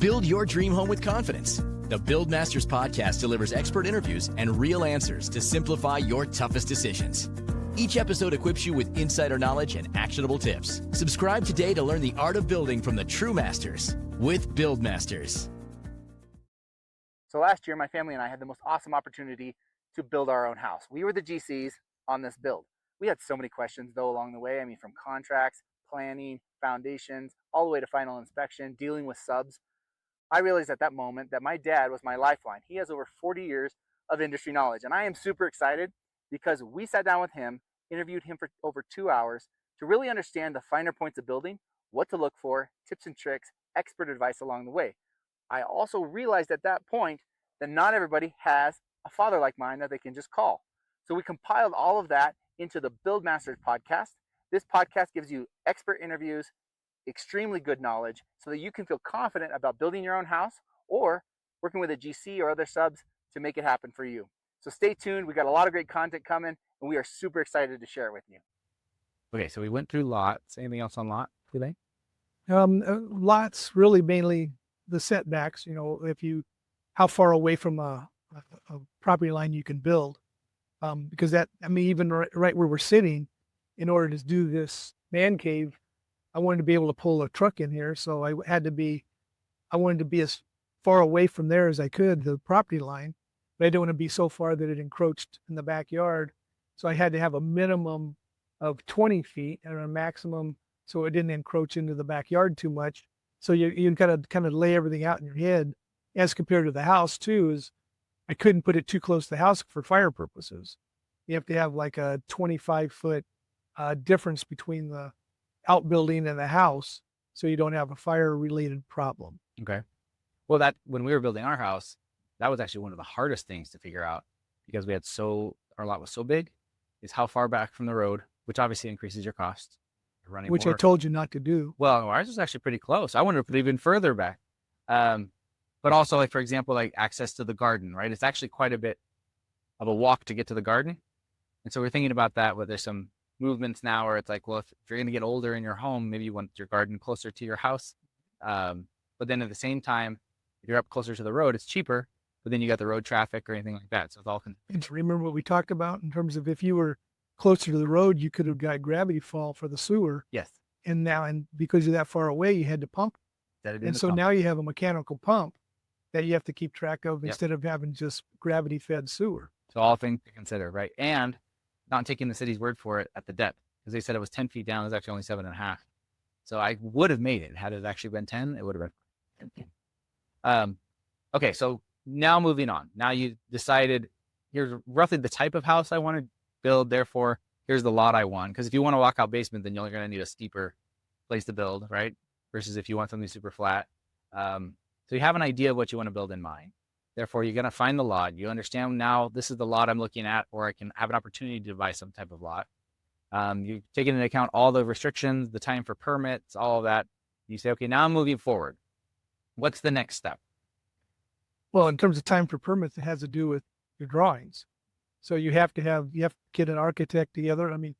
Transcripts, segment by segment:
Build your dream home with confidence. The BuildMasters podcast delivers expert interviews and real answers to simplify your toughest decisions. Each episode equips you with insider knowledge and actionable tips. Subscribe today to learn the art of building from the true masters with BuildMasters. So last year, my family and I had the most awesome opportunity to build our own house. We were the GCs on this build. We had so many questions though along the way. I mean, from contracts, planning, foundations, all the way to final inspection, dealing with subs. I realized at that moment that my dad was my lifeline. He has over 40 years of industry knowledge, and I am super excited because we sat down with him, interviewed him for over 2 hours to really understand the finer points of building, what to look for, tips and tricks, expert advice along the way. I also realized at that point that not everybody has a father like mine that they can just call. So we compiled all of that into the BuildMasters podcast. This podcast gives you expert interviews, extremely good knowledge, so that you can feel confident about building your own house or working with a GC or other subs to make it happen for you. So stay tuned. We got a lot of great content coming, and we are super excited to share it with you. Okay, so we went through lots. Anything else on lot today? Lots, really mainly the setbacks, how far away from a property line you can build. Because even right where we're sitting, in order to do this man cave, I wanted to be able to pull a truck in here. So I wanted to be as far away from there as I could, the property line, but I didn't want to be so far that it encroached in the backyard. So I had to have a minimum of 20 feet and a maximum so it didn't encroach into the backyard too much. So you kind of lay everything out in your head. As compared to the house too, is I couldn't put it too close to the house for fire purposes. You have to have like a 25-foot difference between the outbuilding and the house so you don't have a fire-related problem. Okay. Well, when we were building our house, that was actually one of the hardest things to figure out because our lot was so big, is how far back from the road, which obviously increases your cost. Which I told you not to do. Well, ours was actually pretty close. I wanted to put even further back. But also, like, for example, like access to the garden, right? It's actually quite a bit of a walk to get to the garden. And so we're thinking about that, where there's some movements now where it's like, well, if you're going to get older in your home, maybe you want your garden closer to your house. But then at the same time, if you're up closer to the road, it's cheaper, but then you got the road traffic or anything like that. So it's all. And remember what we talked about in terms of if you were closer to the road, you could have got gravity fall for the sewer. Yes. And because you're that far away, you had to pump. And so now you have a mechanical pump that you have to keep track of instead of having just gravity fed sewer. So all things to consider, right? And not taking the city's word for it at the depth, because they said it was 10 feet down. It was actually only 7.5. So I would have made it. Had it actually been 10, it would have been. Okay, so now moving on. Now you decided, here's roughly the type of house I want to build. Therefore, here's the lot I want. Because if you want a walkout basement, then you're going to need a steeper place to build, right? Versus if you want something super flat. So you have an idea of what you want to build in mind. Therefore, you're going to find the lot. You understand now this is the lot I'm looking at, or I can have an opportunity to buy some type of lot. You take into account all the restrictions, the time for permits, all of that. You say, okay, now I'm moving forward. What's the next step? Well, in terms of time for permits, it has to do with your drawings. So you have to get an architect together. I mean,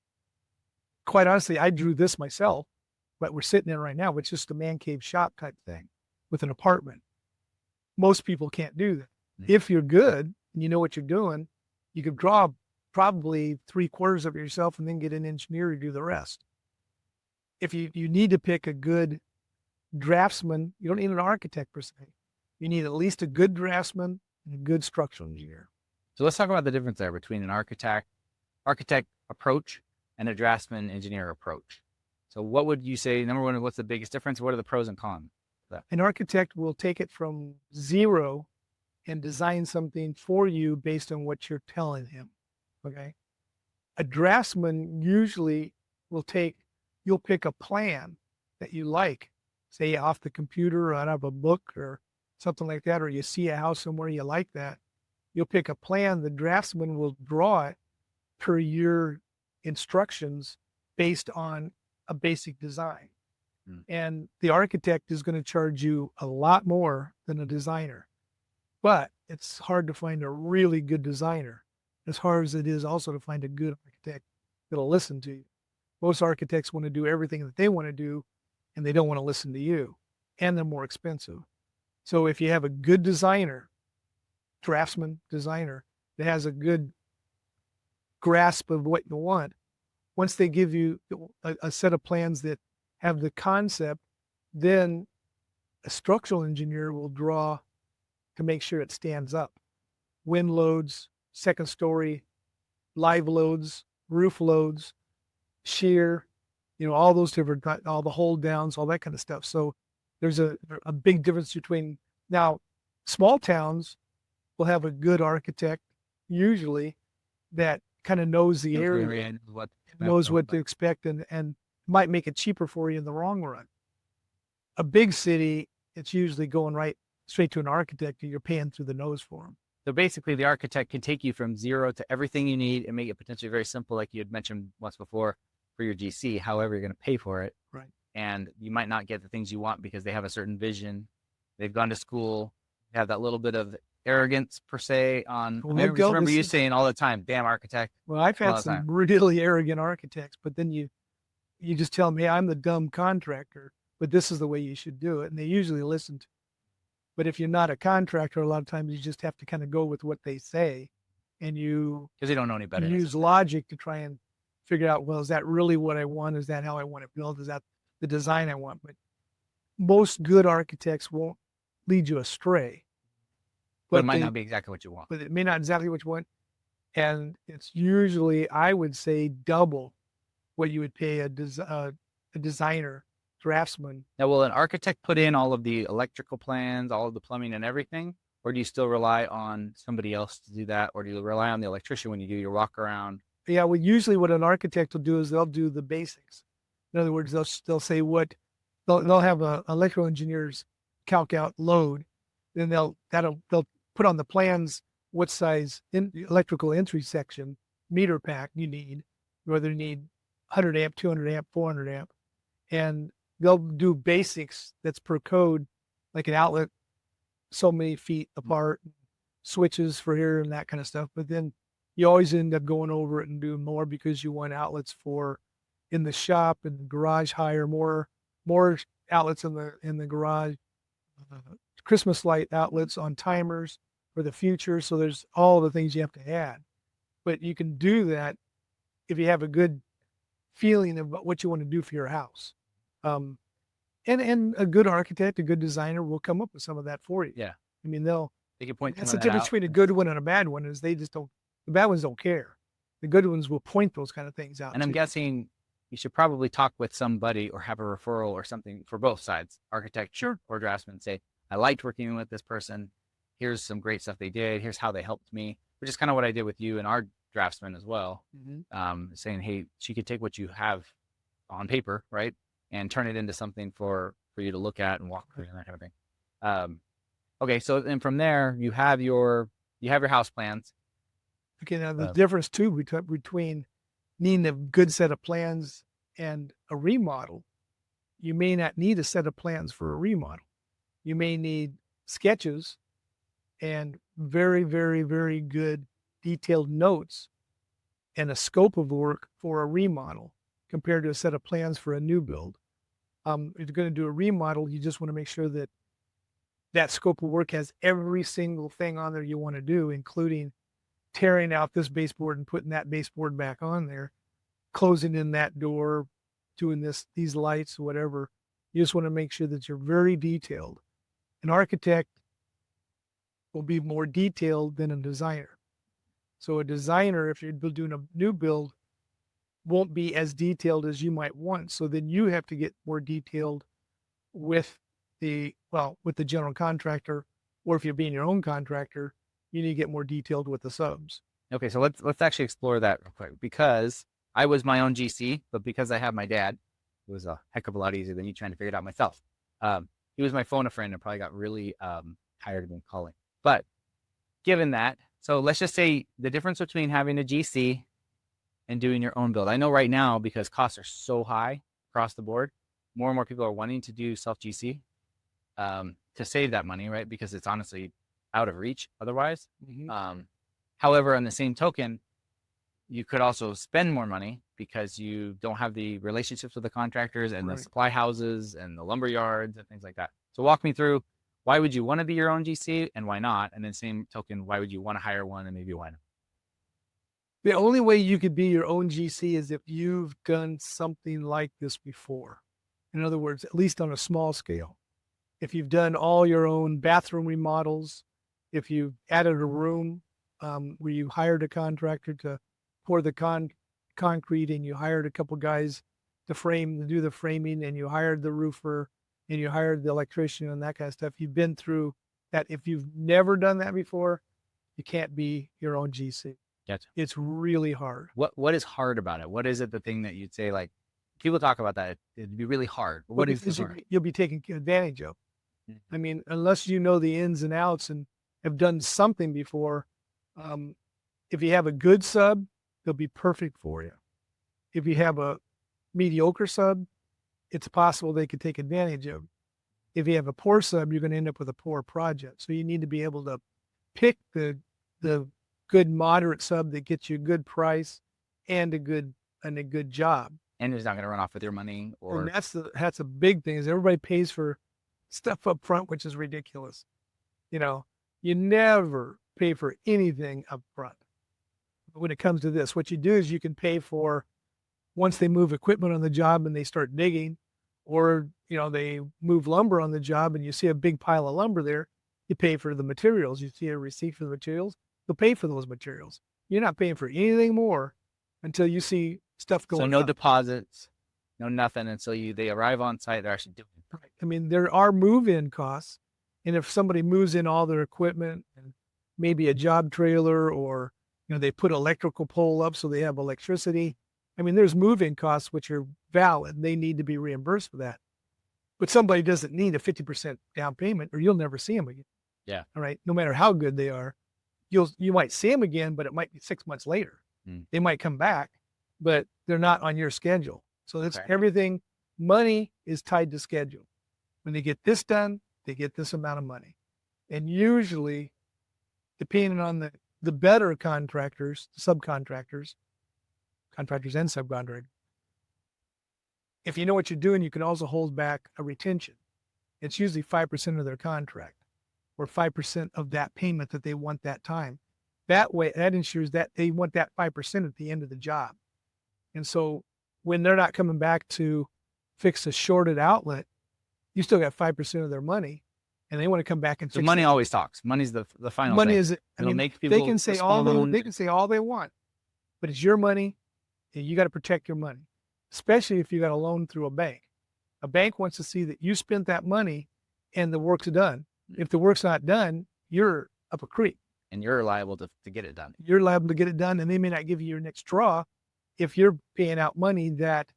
quite honestly, I drew this myself, but we're sitting in right now. It's just a man cave shop type thing with an apartment. Most people can't do that. Mm-hmm. If you're good and you know what you're doing, you could draw probably 3/4 of it yourself and then get an engineer to do the rest. If you need to pick a good draftsman, you don't need an architect per se. You need at least a good draftsman and a good structural engineer. So let's talk about the difference there between an architect approach and a draftsman engineer approach. So what would you say, number one, what's the biggest difference? What are the pros and cons? An architect will take it from zero and design something for you based on what you're telling him. Okay. A draftsman usually you'll pick a plan that you like, say off the computer or out of a book or something like that, or you see a house somewhere you like that. You'll pick a plan. The draftsman will draw it per your instructions based on a basic design. And the architect is going to charge you a lot more than a designer. But it's hard to find a really good designer, as hard as it is also to find a good architect that'll listen to you. Most architects want to do everything that they want to do, and they don't want to listen to you, and they're more expensive. So if you have a good designer, draftsman designer, that has a good grasp of what you want, once they give you a set of plans that have the concept, then a structural engineer will draw to make sure it stands up. Wind loads, second story, live loads, roof loads, shear, all those different, all the hold downs, all that kind of stuff. So there's a big difference between, now small towns will have a good architect usually that kind of knows the area, knows what to expect, and might make it cheaper for you in the long run. A big city, it's usually going right straight to an architect and you're paying through the nose for them. So basically the architect can take you from zero to everything you need and make it potentially very simple, like you had mentioned once before, for your GC. However, you're going to pay for it. Right. And you might not get the things you want because they have a certain vision. They've gone to school, they have that little bit of arrogance per se on, Well, I remember you saying all the time, damn architect. Well, I've had some really arrogant architects, but then you just tell them, hey, I'm the dumb contractor, but this is the way you should do it. And they usually listen to. But if you're not a contractor, a lot of times you just have to kind of go with what they say, and because they don't know any better. Use logic to try and figure out, well, is that really what I want? Is that how I want it built? Is that the design I want? But most good architects won't lead you astray. But it might not be exactly what you want. But it may not exactly what you want. And it's usually, I would say, double what you would pay a designer, draftsman. Now, will an architect put in all of the electrical plans, all of the plumbing and everything? Or do you still rely on somebody else to do that? Or do you rely on the electrician when you do your walk around? Yeah, well, usually what an architect will do is they'll do the basics. In other words, they'll say they'll have electrical engineers calc out load. Then they'll put on the plans what size electrical entry section meter pack you need, whether you need 100 amp, 200 amp, 400 amp. And they'll do basics that's per code, like an outlet so many feet apart, switches for here and that kind of stuff. But then you always end up going over it and doing more because you want outlets for in the shop and the garage higher, more outlets in the garage, Christmas light outlets on timers for the future. So there's all the things you have to add. But you can do that if you have a good feeling about what you want to do for your house. And a good architect, a good designer will come up with some of that for you. Yeah. I mean, they can point. That's the difference between a good one and a bad one is they just don't, the bad ones don't care. The good ones will point those kind of things out. And I'm guessing you should probably talk with somebody or have a referral or something for both sides, architect or draftsman. Say, I liked working with this person. Here's some great stuff they did. Here's how they helped me, which is kind of what I did with you and our draftsman as well. Mm-hmm. Saying, hey, she could take what you have on paper, right, and turn it into something for you to look at and walk through and that kind of thing. Okay, so then from there you have your house plans. Okay, now the difference too between needing a good set of plans and a remodel, you may not need a set of plans for a remodel. You may need sketches and very, very, very good detailed notes and a scope of work for a remodel compared to a set of plans for a new build. If you're going to do a remodel, you just want to make sure that that scope of work has every single thing on there you want to do, including tearing out this baseboard and putting that baseboard back on there, closing in that door, doing these lights, whatever. You just want to make sure that you're very detailed. An architect will be more detailed than a designer. So a designer, if you're doing a new build, won't be as detailed as you might want. So then you have to get more detailed with the general contractor, or if you're being your own contractor, you need to get more detailed with the subs. Okay, so let's actually explore that real quick, because I was my own GC, but because I have my dad, it was a heck of a lot easier than me trying to figure it out myself. He was my phone a friend and probably got really tired of me calling. But given that, so let's just say the difference between having a GC and doing your own build. I know right now, because costs are so high across the board, more and more people are wanting to do self-GC to save that money, right? Because it's honestly out of reach otherwise. Mm-hmm. However, on the same token, you could also spend more money because you don't have the relationships with the contractors and the supply houses and the lumber yards and things like that. So walk me through why would you want to be your own GC and why not? And then same token, why would you want to hire one and maybe why not? The only way you could be your own GC is if you've done something like this before. In other words, at least on a small scale. If you've done all your own bathroom remodels, if you've added a room where you hired a contractor to pour the concrete and you hired a couple guys to do the framing, and you hired the roofer and you hired the electrician and that kind of stuff. You've been through that. If you've never done that before, you can't be your own GC. Gotcha. It's really hard. What is hard about it? What is it, the thing that you'd say, like, people talk about that, it'd be really hard. What is the hard? You'll be taken advantage of. I mean, unless you know the ins and outs and have done something before, if you have a good sub, they'll be perfect for you. If you have a mediocre sub, it's possible they could take advantage of. If you have a poor sub, you're going to end up with a poor project. So you need to be able to pick the good moderate sub that gets you a good price and a good job. And it's not going to run off with your money. And that's a big thing, is everybody pays for stuff up front, which is ridiculous. You know, you never pay for anything up front. But when it comes to this, what you do is you can pay for, once they move equipment on the job and they start digging, or, you know, they move lumber on the job and you see a big pile of lumber there, you pay for the materials. You see a receipt for the materials, you'll pay for those materials. You're not paying for anything more until you see stuff going So no up. deposits, no nothing until they arrive on site, they're actually doing it. Right. I mean, there are move-in costs. And if somebody moves in all their equipment and maybe a job trailer, or, you know, they put electrical pole up so they have electricity. I mean, there's move-in costs which are valid. They need to be reimbursed for that. But somebody doesn't need a 50% down payment, or you'll never see them again. Yeah. All right. No matter how good they are, you might see them again, but it might be 6 months later. They might come back, but they're not on your schedule. So that's everything. Money is tied to schedule. When they get this done, they get this amount of money. And usually, depending on the better contractors, subcontractors, contractors and subcontractors, if you know what you're doing, you can also hold back a retention. It's usually 5% of their contract, or 5% of that payment that they want that time. That way, that ensures that they want that 5% at the end of the job. And so when they're not coming back to fix a shorted outlet, you still got 5% of their money, and they want to come back and So fix money it. always talks. Money's the final Money thing. is, I It'll mean, make they people can say all they want, but it's your money, and you got to protect your money, especially if you got a loan through a bank. A bank wants to see that you spent that money and the work's done. If the work's not done, you're up a creek. And you're liable to get it done. You're liable to get it done, and they may not give you your next draw if you're paying out money that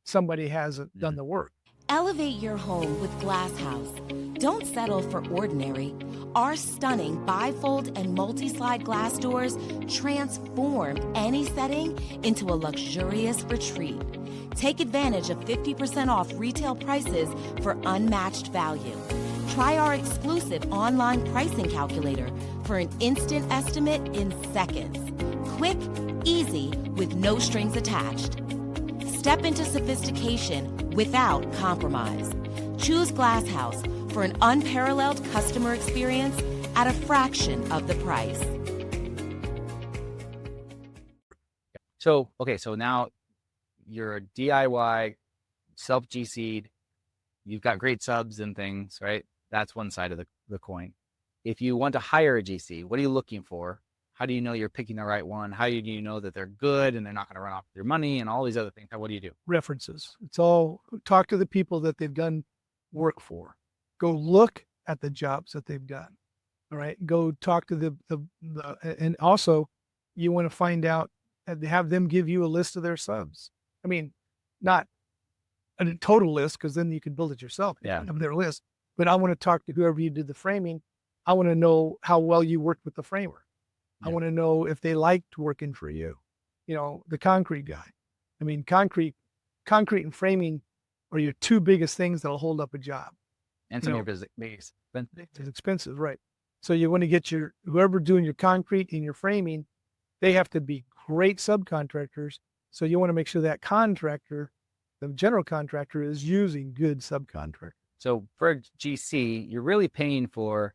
somebody hasn't done the work. Elevate your home with Glass House. Don't settle for ordinary. Our stunning bifold and multi-slide glass doors transform any setting into a luxurious retreat. Take advantage of 50% off retail prices for unmatched value. Try our exclusive online pricing calculator for an instant estimate in seconds. Quick, easy, with no strings attached. Step into sophistication without compromise. Choose Glass House for an unparalleled customer experience at a fraction of the price. So, okay, so now you're a DIY, self-GC'd, you've got great subs and things, right? That's one side of the coin. If you want to hire a GC, what are you looking for? How do you know you're picking the right one? How do you know that they're good and they're not going to run off with your money and all these other things? What do you do? References. It's all, talk to the people that they've done work for. Go look at the jobs that they've done. All right. Go talk to and also you want to find out, have them give you a list of their subs. I mean, not a total list, because then you can build it yourself. Yeah. Have their list. But I want to talk to whoever you did the framing. I want to know how well you worked with the framer. I want to know if they liked working for you. You know, the concrete guy. I mean, concrete and framing are your two biggest things that'll hold up a job. And some of your biggest expenses. It's expensive, right? So you want to get whoever doing your concrete and your framing, they have to be great subcontractors. So you want to make sure that contractor, the general contractor, is using good subcontractors. So for a GC, you're really paying for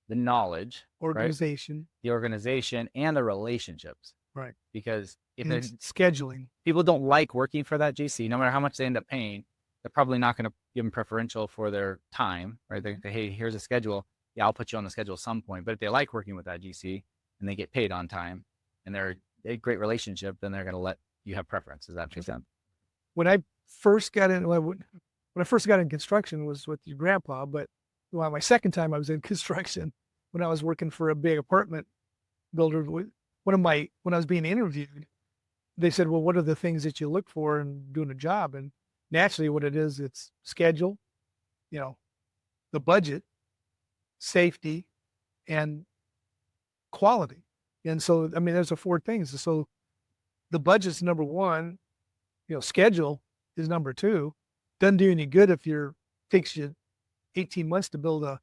the knowledge, right? Organization, The organization, and the relationships. right? Because if And there's scheduling. people don't like working for that GC, no matter how much they end up paying, they're probably not going to give them preferential for their time, right? They say, hey, here's a schedule. Yeah, I'll put you on the schedule at some point. But if they like working with that GC and they get paid on time and they're a great relationship, then they're going to let you have preference. Does that make sense? When I first got in, when I first got in construction was with your grandpa, but my second time I was in construction when I was working for a big apartment builder. When I was being interviewed, they said, well, what are the things that you look for in doing a job? And naturally what it is, it's schedule, the budget, safety, and quality. And so, I mean, there's the 4 things. So the budget's number 1, schedule is number 2. Doesn't do any good if takes you 18 months to build a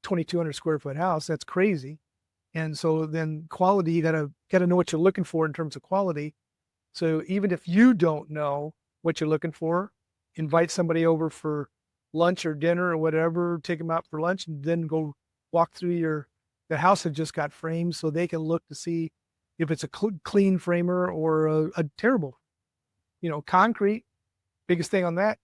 2,200 square foot house. That's crazy. And so then quality, you gotta know what you're looking for in terms of quality. So even if you don't know what you're looking for, invite somebody over for lunch or dinner or whatever, take them out for lunch, and then go walk through the house that just got framed so they can look to see if it's a clean framer or a terrible. Concrete, biggest thing on that.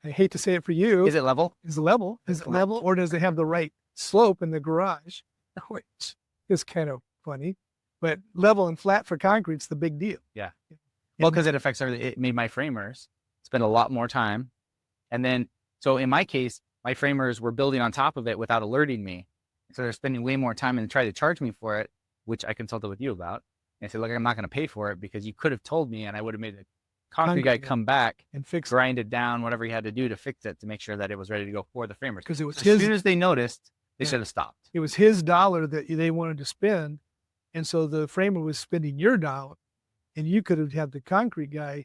I hate to say it for you. Is it level? Is it level? Is it level? Or does it have the right slope in the garage? Which is kind of funny. But level and flat for concrete's the big deal. Yeah. Well, because it affects everything. It made my framers spend a lot more time. And then, so in my case, my framers were building on top of it without alerting me. So they're spending way more time and try to charge me for it, which I consulted with you about. And I said, look, I'm not going to pay for it because you could have told me and I would have made the concrete guy come back and grind it down, whatever he had to do to fix it to make sure that it was ready to go for the framers. Because it was as soon as they noticed, they should have stopped. It was his dollar that they wanted to spend. And so the framer was spending your dollar, and you could have had the concrete guy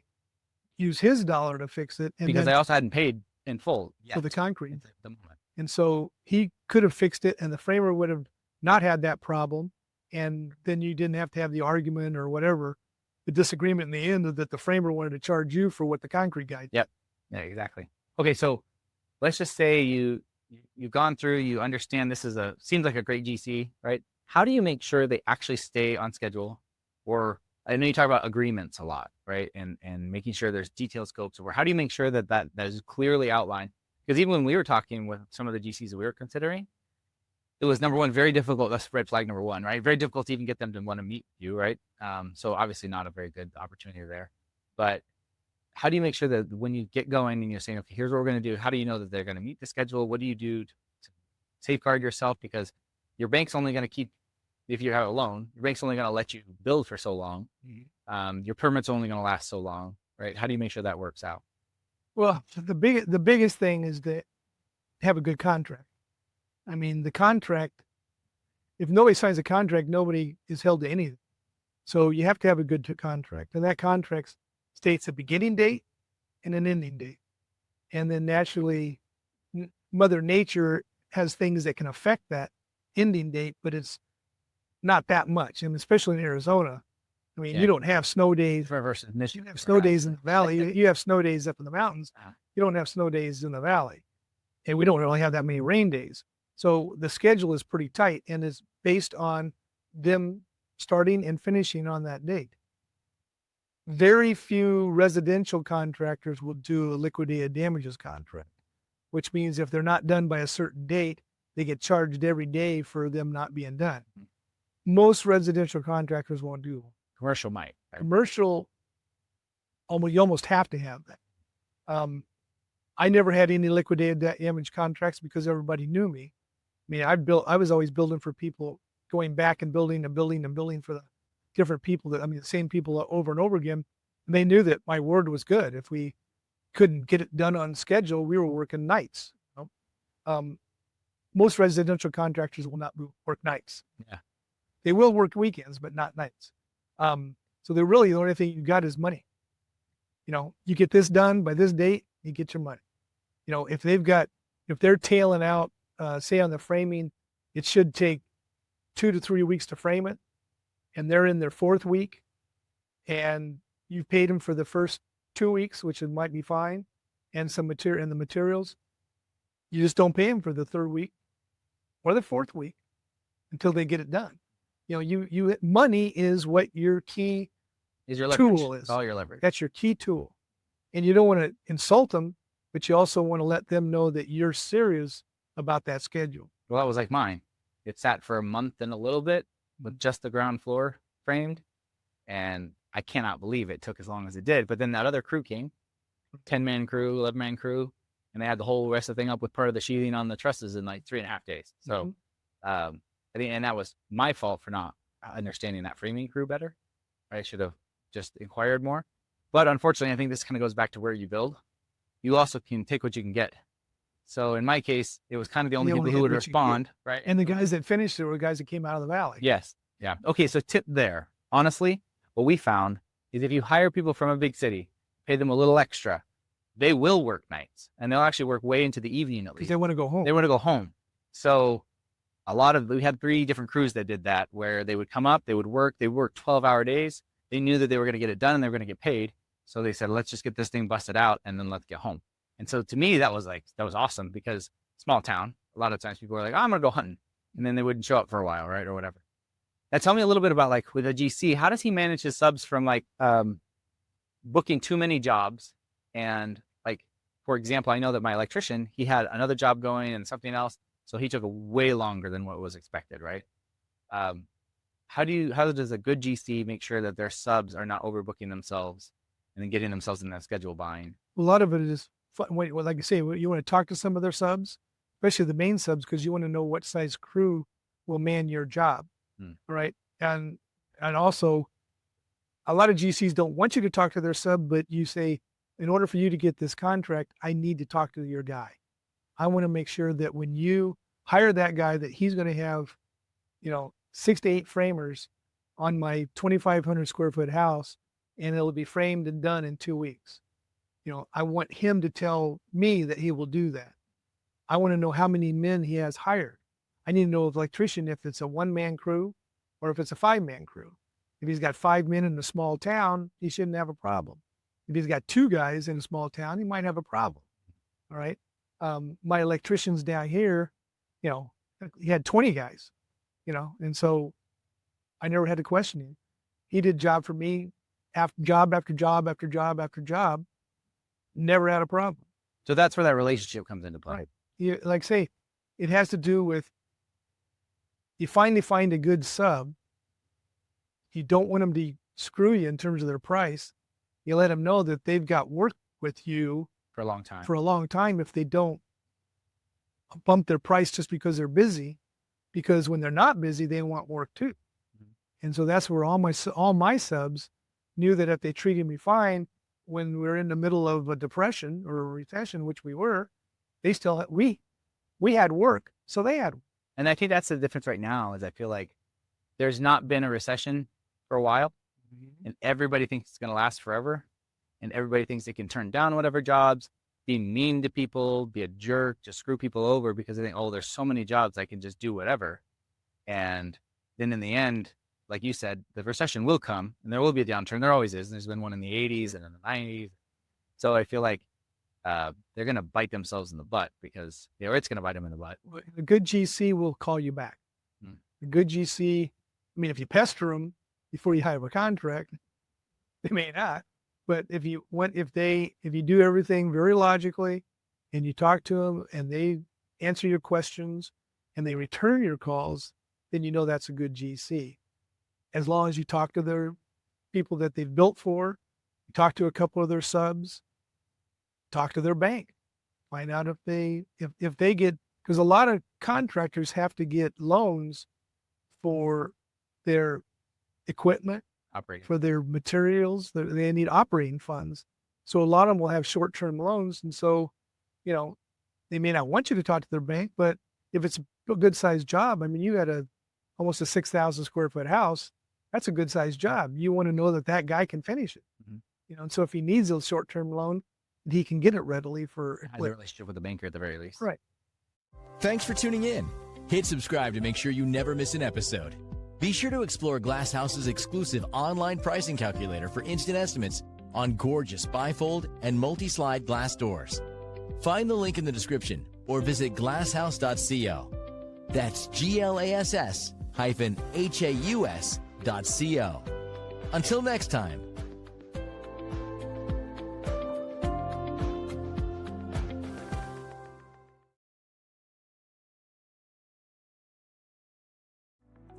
use his dollar to fix it. And because I also hadn't paid in full for the concrete. At the moment. And so he could have fixed it, and the framer would have not had that problem. And then you didn't have to have the argument or whatever, the disagreement in the end that the framer wanted to charge you for what the concrete guy did. Yep. Yeah, exactly. Okay, so let's just say you've gone through, you understand this seems like a great GC, right? How do you make sure they actually stay on schedule? Or I know you talk about agreements a lot, right? And making sure there's detailed scopes. Or how do you make sure that is clearly outlined? Because even when we were talking with some of the GCs that we were considering, it was number 1, very difficult. That's red flag number 1, right? Very difficult to even get them to want to meet you, right? So obviously not a very good opportunity there. But how do you make sure that when you get going and you're saying, okay, here's what we're going to do, how do you know that they're going to meet the schedule? What do you do to safeguard yourself? Because your bank's only going to keep, if you have a loan, your bank's only going to let you build for so long. Mm-hmm. Your permit's only going to last so long, right? How do you make sure that works out? Well, the biggest thing is to have a good contract. I mean, the contract, if nobody signs a contract, nobody is held to anything. So you have to have a good contract. And that contract states a beginning date and an ending date. And then naturally, Mother Nature has things that can affect that ending date, but it's not that much. And especially in Arizona, I mean, you don't have snow days. Versus Michigan. You have snow days in the valley. You have snow days up in the mountains. You don't have snow days in the valley. And we don't really have that many rain days. So the schedule is pretty tight and is based on them starting and finishing on that date. Very few residential contractors will do a liquidated damages contract, which means if they're not done by a certain date, they get charged every day for them not being done. Most residential contractors won't do them. Commercial might. Right? Commercial, you almost have to have that. I never had any liquidated damage contracts because everybody knew me. I mean, I was always building for people, going back and building for the different people the same people over and over again. And they knew that my word was good. If we couldn't get it done on schedule, we were working nights. Most residential contractors will not work nights. Yeah. They will work weekends, but not nights. So they're really the only thing you got is money. You get this done by this date, you get your money. If they're tailing out, say on the framing, it should take 2 to 3 weeks to frame it, and they're in their 4th week, and you've paid them for the first 2 weeks, which might be fine, and some material and the materials. You just don't pay them for the third week or the fourth week until they get it done. Money is what your key Is your leverage. tool is. It's all your leverage. That's your key tool. And you don't want to insult them, but you also want to let them know that you're serious about that schedule. Well, that was like mine. It sat for a month and a little bit with just the ground floor framed. And I cannot believe it took as long as it did. But then that other crew came, 10-man crew, 11-man crew, and they had the whole rest of the thing up with part of the sheathing on the trusses in like 3.5 days. So I think, and that was my fault for not understanding that framing crew better. I should have just inquired more. But unfortunately, I think this kind of goes back to where you build. You also can take what you can get. So in my case, it was kind of the only people who would respond, right? And the guys that finished it were guys that came out of the valley. Yes. Yeah. Okay. So tip there. Honestly, what we found is if you hire people from a big city, pay them a little extra, they will work nights, and they'll actually work way into the evening at Because least. they want to go home. They want to go home. So we had 3 different crews that did that, where they would come up, they would work 12-hour days. They knew that they were going to get it done and they were going to get paid. So they said, let's just get this thing busted out and then let's get home. And so to me, that was awesome, because small town, a lot of times people are like, oh, I'm going to go hunting. And then they wouldn't show up for a while, right? Or whatever. Now tell me a little bit about, like, with a GC, how does he manage his subs from like booking too many jobs? And like, for example, I know that my electrician, he had another job going and something else. So he took way longer than what was expected, right? How does a good GC make sure that their subs are not overbooking themselves and then getting themselves in that schedule bind? A lot of it is, like I say, you want to talk to some of their subs, especially the main subs, because you want to know what size crew will man your job, right? And also, a lot of GCs don't want you to talk to their sub, but you say, in order for you to get this contract, I need to talk to your guy. I want to make sure that when you hire that guy, that he's going to have, 6 to 8 framers on my 2,500 square foot house, and it'll be framed and done in 2 weeks. I want him to tell me that he will do that. I want to know how many men he has hired. I need to know, the electrician, if it's a 1-man crew or if it's a 5-man crew. If he's got 5 men in a small town, he shouldn't have a problem. If he's got 2 guys in a small town, he might have a problem. All right. My electricians down here, he had 20 guys, and so I never had to question him. He did job for me, job after job after job after job, never had a problem. So that's where that relationship comes into play. Right. Like say, it has to do with, you finally find a good sub. You don't want them to screw you in terms of their price. You let them know that they've got work with you For a long time. for a long time if they don't bump their price just because they're busy, because when they're not busy, they want work too. And so that's where all my subs knew that if they treated me fine when we were in the middle of a depression or a recession, which we were, they still we had work, so they had work. And I think that's the difference right now, is I feel like there's not been a recession for a while, and everybody thinks it's going to last forever, and everybody thinks they can turn down whatever jobs, be mean to people, be a jerk, just screw people over because they think, oh, there's so many jobs, I can just do whatever. And then in the end, like you said, the recession will come and there will be a downturn. There always is. There's been one in the 80s and in the 90s. So I feel like they're going to bite themselves in the butt, because it's going to bite them in the butt. A good GC will call you back. A good GC, if you pester them before you have a contract, they may not. But if you do everything very logically, and you talk to them and they answer your questions and they return your calls, then you know that's a good GC. As long as you talk to their people that they've built for, you talk to a couple of their subs, talk to their bank, find out if they get, because a lot of contractors have to get loans for their equipment, for their materials. They need operating funds. So a lot of them will have short-term loans. And so, they may not want you to talk to their bank, but if it's a good sized job, you got almost a 6,000 square foot house, that's a good sized job. You want to know that guy can finish it. And so if he needs a short-term loan, he can get it readily for Has a relationship with the banker at the very least. Right. Thanks for tuning in. Hit subscribe to make sure you never miss an episode. Be sure to explore Glass House's exclusive online pricing calculator for instant estimates on gorgeous bifold and multi-slide glass doors. Find the link in the description or visit glasshouse.co. That's glass-haus.co. Until next time.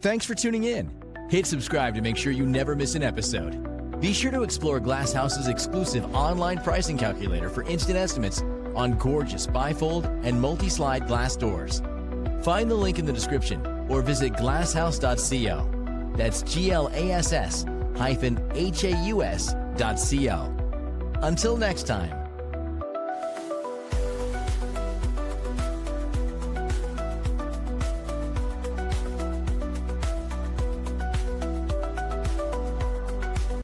Thanks for tuning in. Hit subscribe to make sure you never miss an episode. Be sure to explore Glass House's exclusive online pricing calculator for instant estimates on gorgeous bifold and multi-slide glass doors. Find the link in the description or visit glasshouse.co. That's glass-haus.co. Until next time.